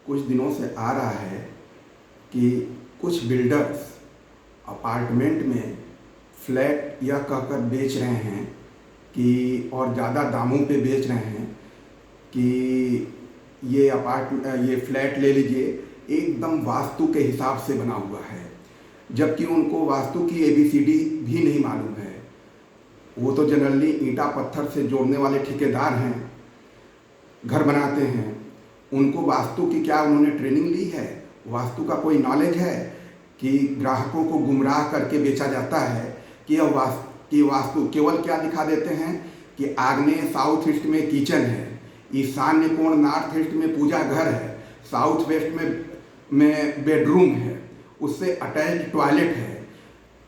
कुछ दिनों से आ रहा है कि कुछ बिल्डर्स अपार्टमेंट में फ्लैट यह कहकर बेच रहे हैं कि और ज़्यादा दामों पे बेच रहे हैं कि ये फ्लैट ले लीजिए, एकदम वास्तु के हिसाब से बना हुआ है, जबकि उनको वास्तु की ABCD भी नहीं मालूम है। वो तो जनरली ईंटा पत्थर से जोड़ने वाले ठेकेदार हैं, घर बनाते हैं। उनको वास्तु की क्या उन्होंने ट्रेनिंग ली है? वास्तु का कोई नॉलेज है कि ग्राहकों को गुमराह करके बेचा जाता है कि वास्तु केवल क्या दिखा देते हैं कि आग्नेय साउथ ईस्ट में किचन है, ईशान्य कोण नॉर्थ ईस्ट में पूजा घर है, साउथ वेस्ट में बेडरूम है, उससे अटैच टॉयलेट है,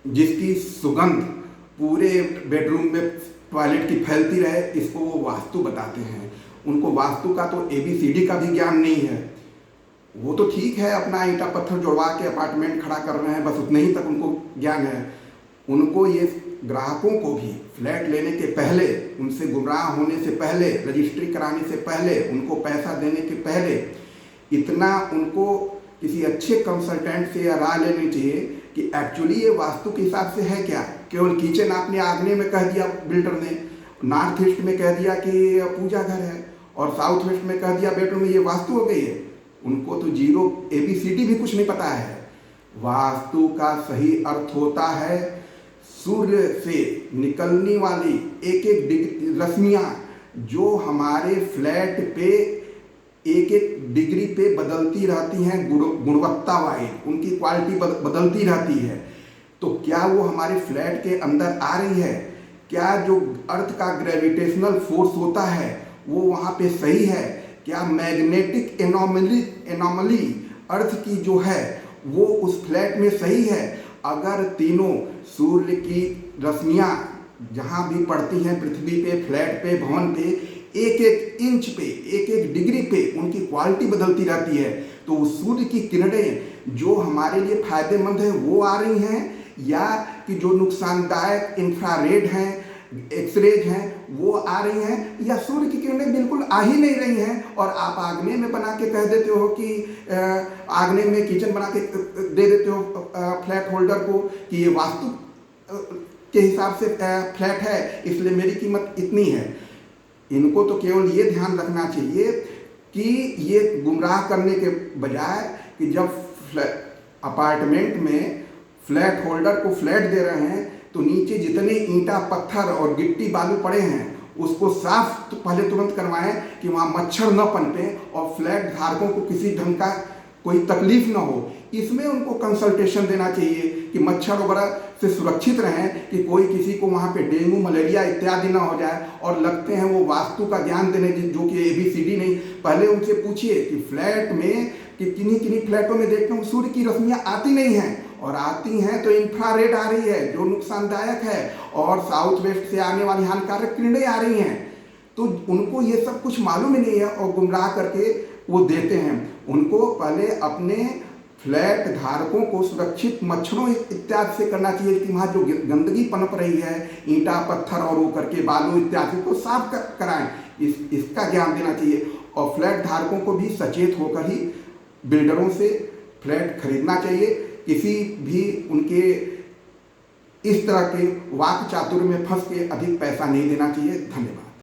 जिसकी सुगंध पूरे बेडरूम में टॉयलेट की फैलती रहे, इसको वो वास्तु बताते हैं। उनको वास्तु का तो ABCD का भी ज्ञान नहीं है। वो तो ठीक है, अपना ईंटा पत्थर जुड़वा के अपार्टमेंट खड़ा कर रहे हैं, बस उतने ही तक उनको ज्ञान है। उनको ये ग्राहकों को भी फ्लैट लेने के पहले, उनसे गुमराह होने से पहले, रजिस्ट्री कराने से पहले, उनको पैसा देने के पहले इतना उनको किसी अच्छे कंसल्टेंट से या राय लेनी चाहिए कि एक्चुअली ये वास्तु के हिसाब से है क्या। केवल किचन आपने आग्नेय में कह दिया बिल्डर ने, नॉर्थ ईस्ट में कह दिया कि पूजा घर है, और साउथ वेस्ट में कह दिया बेडरूम में, ये वास्तु हो गई है। उनको तो जीरो ABCD भी कुछ नहीं पता है। वास्तु का सही अर्थ होता है सूर्य से निकलने वाली एक एक रश्मियाँ जो हमारे फ्लैट पे एक एक डिग्री पे बदलती रहती हैं, गुणवत्ता वाइज उनकी क्वालिटी बदलती रहती है। तो क्या वो हमारे फ्लैट के अंदर आ रही है? क्या जो अर्थ का ग्रेविटेशनल फोर्स होता है वो वहाँ पे सही है? क्या मैग्नेटिक एनोमली अर्थ की जो है वो उस फ्लैट में सही है? अगर तीनों सूर्य की रश्मियाँ जहाँ भी पड़ती हैं पृथ्वी पे, फ्लैट पे, भवन पे, एक एक इंच पे, एक एक डिग्री पे उनकी क्वालिटी बदलती रहती है, तो उस सूर्य की किरणें जो हमारे लिए फायदेमंद है वो आ रही हैं, या कि जो नुकसानदायक इंफ्रारेड हैं, एक्सरेज हैं, वो आ रही हैं, या सूर्य की किरणें बिल्कुल आ ही नहीं रही हैं और आप आग्नेय में बना के कह देते हो कि आग्नेय में किचन बना के दे देते हो फ्लैट होल्डर को कि ये वास्तु के हिसाब से फ्लैट है, इसलिए मेरी कीमत इतनी है। इनको तो केवल ये ध्यान रखना चाहिए कि ये गुमराह करने के बजाय कि जब अपार्टमेंट में फ्लैट होल्डर को फ्लैट दे रहे हैं तो नीचे जितने ईंटा पत्थर और गिट्टी बालू पड़े हैं उसको साफ तो पहले तुरंत करवाएं कि वहाँ मच्छर न पनपे और फ्लैट धारकों को किसी ढंग का कोई तकलीफ ना हो। इसमें उनको कंसल्टेशन देना चाहिए कि मच्छर वगैरह से सुरक्षित रहें, कि कोई किसी को वहाँ पे डेंगू मलेरिया इत्यादि ना हो जाए। और लगते हैं वो वास्तु का ज्ञान देने जो कि ABCD नहीं। पहले उनसे पूछिए कि फ्लैट में कि किन्हीं फ्लैटों में देखते हैं सूर्य की रश्मियाँ आती नहीं हैं, और आती हैं तो इंफ्रारेड आ रही है जो नुकसानदायक है, और साउथ वेस्ट से आने वाली हानिकारक किरणें आ रही हैं। तो उनको ये सब कुछ मालूम ही नहीं है और गुमराह करके वो देते हैं। उनको पहले अपने फ्लैट धारकों को सुरक्षित मच्छरों इत्यादि से करना चाहिए कि वहाँ जो गंदगी पनप रही है, ईंटा पत्थर और वो करके बालू इत्यादि को साफ कराएं, इसका ज्ञान देना चाहिए। और फ्लैट धारकों को भी सचेत होकर ही बिल्डरों से फ्लैट खरीदना चाहिए। किसी भी उनके इस तरह के वाक चातुर्य में फंस के अधिक पैसा नहीं देना चाहिए। धन्यवाद।